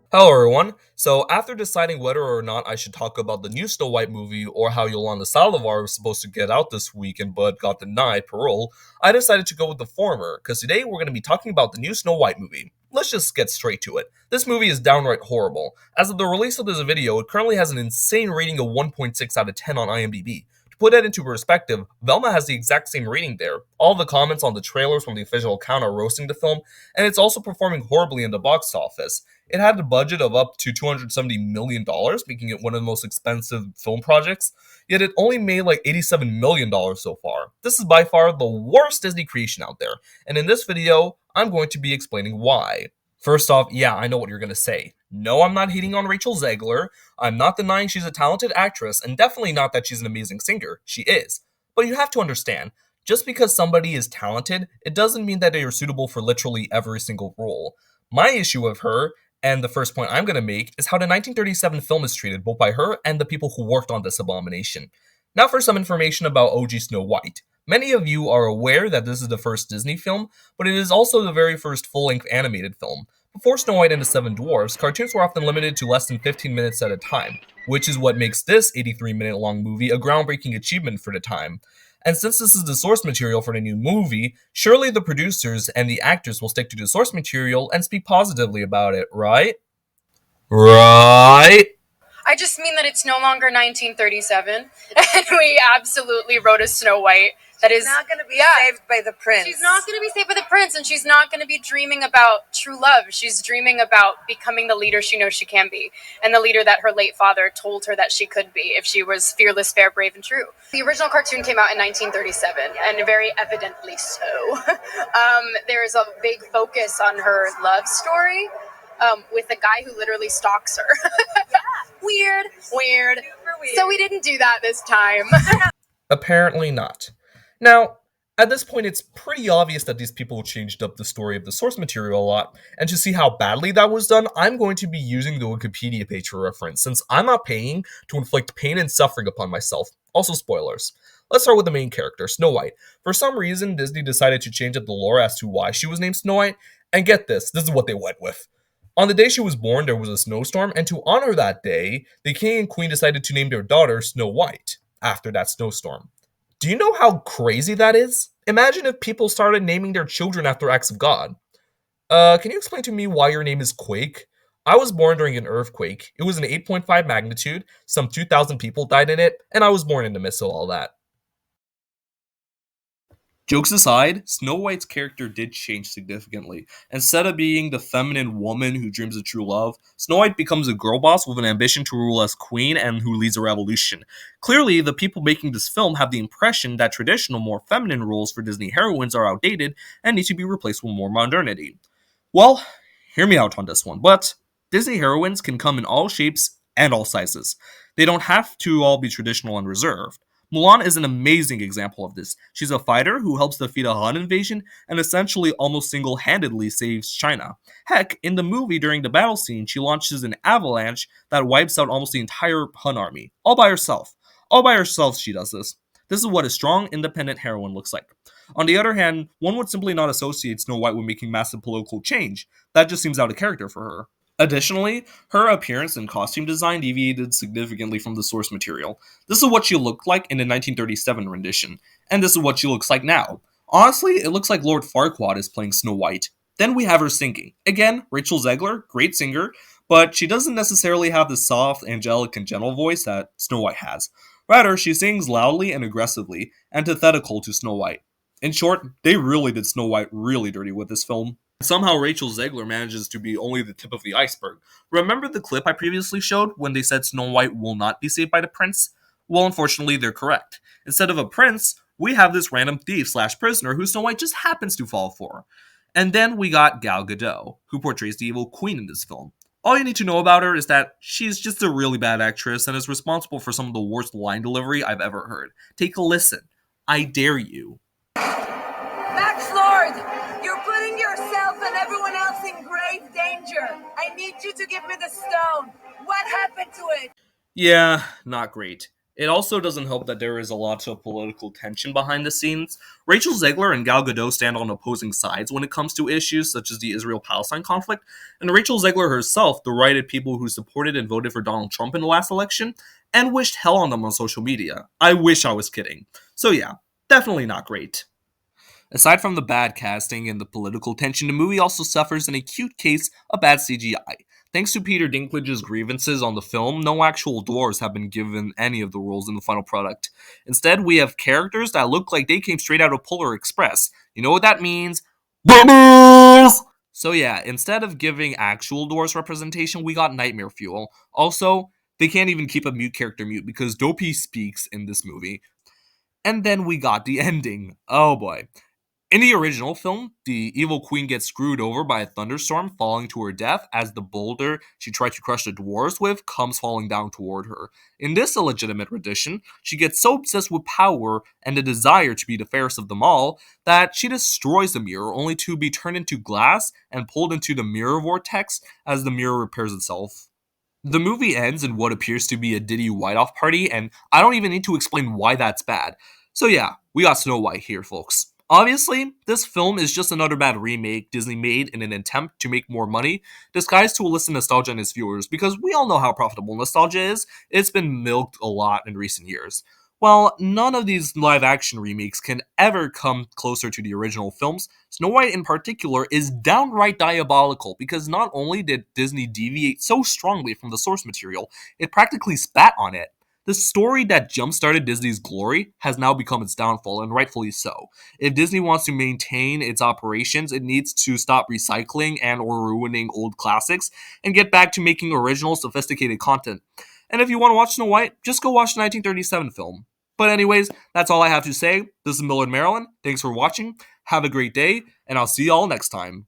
Hello everyone. So after deciding whether or not I should talk about the new Snow White movie or how Yolanda Saldivar was supposed to get out this weekend but got denied parole, I decided to go with the former, because today we're going to be talking about the new Snow White movie. Let's just get straight to it. This movie is downright horrible. As of the release of this video, it currently has an insane rating of 1.6 out of 10 on IMDb. To put that into perspective, Velma has the exact same rating there. All the comments on the trailers from the official account are roasting the film, and it's also performing horribly in the box office. It had a budget of up to $270 million, making it one of the most expensive film projects, yet it only made like $87 million so far. This is by far the worst Disney creation out there, and in this video, I'm going to be explaining why. First off, yeah, I know what you're going to say. No, I'm not hating on Rachel Zegler. I'm not denying she's a talented actress, and definitely not that she's an amazing singer. She is. But you have to understand, just because somebody is talented, it doesn't mean that they are suitable for literally every single role. My issue with her, and the first point I'm going to make, is how the 1937 film is treated both by her and the people who worked on this abomination. Now for some information about OG Snow White. Many of you are aware that this is the first Disney film, but it is also the very first full-length animated film. Before Snow White and the Seven Dwarfs, cartoons were often limited to less than 15 minutes at a time, which is what makes this 83-minute long movie a groundbreaking achievement for the time. And since this is the source material for the new movie, surely the producers and the actors will stick to the source material and speak positively about it, right? Right? I just mean that it's no longer 1937, and we absolutely wrote a Snow White that is not going to be yeah. saved by the prince. She's not going to be saved by the prince, and she's not going to be dreaming about true love. She's dreaming about becoming the leader she knows she can be, and the leader that her late father told her that she could be if she was fearless, fair, brave, and true. The original cartoon came out in 1937, and very evidently so. There's a big focus on her love story with a guy who literally stalks her. Weird. So we didn't do that this time. Apparently not. Now, at this point, it's pretty obvious that these people changed up the story of the source material a lot, and to see how badly that was done, I'm going to be using the Wikipedia page for reference, since I'm not paying to inflict pain and suffering upon myself. Also, spoilers. Let's start with the main character, Snow White. For some reason, Disney decided to change up the lore as to why she was named Snow White, and get this is what they went with. On the day she was born, there was a snowstorm, and to honor that day, the king and queen decided to name their daughter Snow White after that snowstorm. Do you know how crazy that is? Imagine if people started naming their children after acts of God. Can you explain to me why your name is Quake? I was born during an earthquake. It was an 8.5 magnitude, some 2,000 people died in it, and I was born in the midst of all that. Jokes aside, Snow White's character did change significantly. Instead of being the feminine woman who dreams of true love, Snow White becomes a girl boss with an ambition to rule as queen and who leads a revolution. Clearly, the people making this film have the impression that traditional, more feminine roles for Disney heroines are outdated and need to be replaced with more modernity. Well, hear me out on this one, but Disney heroines can come in all shapes and all sizes. They don't have to all be traditional and reserved. Mulan is an amazing example of this. She's a fighter who helps defeat a Han invasion and essentially almost single-handedly saves China. Heck, in the movie during the battle scene, she launches an avalanche that wipes out almost the entire Han army. All by herself. All by herself she does this. This is what a strong, independent heroine looks like. On the other hand, one would simply not associate Snow White with making massive political change. That just seems out of character for her. Additionally, her appearance and costume design deviated significantly from the source material. This is what she looked like in the 1937 rendition, and this is what she looks like now. Honestly, it looks like Lord Farquaad is playing Snow White. Then we have her singing. Again, Rachel Zegler, great singer, but she doesn't necessarily have the soft, angelic, and gentle voice that Snow White has. Rather, she sings loudly and aggressively, antithetical to Snow White. In short, they really did Snow White really dirty with this film. Somehow Rachel Zegler manages to be only the tip of the iceberg. Remember the clip I previously showed when they said Snow White will not be saved by the prince? Well, unfortunately, they're correct. Instead of a prince, we have this random thief slash prisoner who Snow White just happens to fall for. And then we got Gal Gadot, who portrays the evil queen in this film. All you need to know about her is that she's just a really bad actress and is responsible for some of the worst line delivery I've ever heard. Take a listen. I dare you. Max Lord, you're putting yourself and everyone else in grave danger. I need you to give me the stone. What happened to it? Yeah, not great. It also doesn't help that there is a lot of political tension behind the scenes. Rachel Zegler and Gal Gadot stand on opposing sides when it comes to issues such as the Israel Palestine conflict, and Rachel Zegler herself derided people who supported and voted for Donald Trump in the last election and wished hell on them on social media. I wish I was kidding. So, yeah, definitely not great. Aside from the bad casting and the political tension, the movie also suffers an acute case of bad CGI. Thanks to Peter Dinklage's grievances on the film, no actual dwarves have been given any of the roles in the final product. Instead, we have characters that look like they came straight out of Polar Express. You know what that means? Bubbles! So yeah, instead of giving actual dwarves representation, we got nightmare fuel. Also, they can't even keep a mute character mute because Dopey speaks in this movie. And then we got the ending. Oh boy. In the original film, the evil queen gets screwed over by a thunderstorm, falling to her death as the boulder she tried to crush the dwarves with comes falling down toward her. In this illegitimate rendition, she gets so obsessed with power and the desire to be the fairest of them all that she destroys the mirror, only to be turned into glass and pulled into the mirror vortex as the mirror repairs itself. The movie ends in what appears to be a Diddy White-Off party, and I don't even need to explain why that's bad. So yeah, we got Snow White here, folks. Obviously, this film is just another bad remake Disney made in an attempt to make more money, disguised to elicit nostalgia in its viewers, because we all know how profitable nostalgia is. It's been milked a lot in recent years. While none of these live action remakes can ever come closer to the original films, Snow White in particular is downright diabolical because not only did Disney deviate so strongly from the source material, it practically spat on it. The story that jump-started Disney's glory has now become its downfall, and rightfully so. If Disney wants to maintain its operations, it needs to stop recycling and or ruining old classics and get back to making original, sophisticated content. And if you want to watch Snow White, just go watch the 1937 film. But anyways, that's all I have to say. This is Millard Maryland. Thanks for watching. Have a great day, and I'll see y'all next time.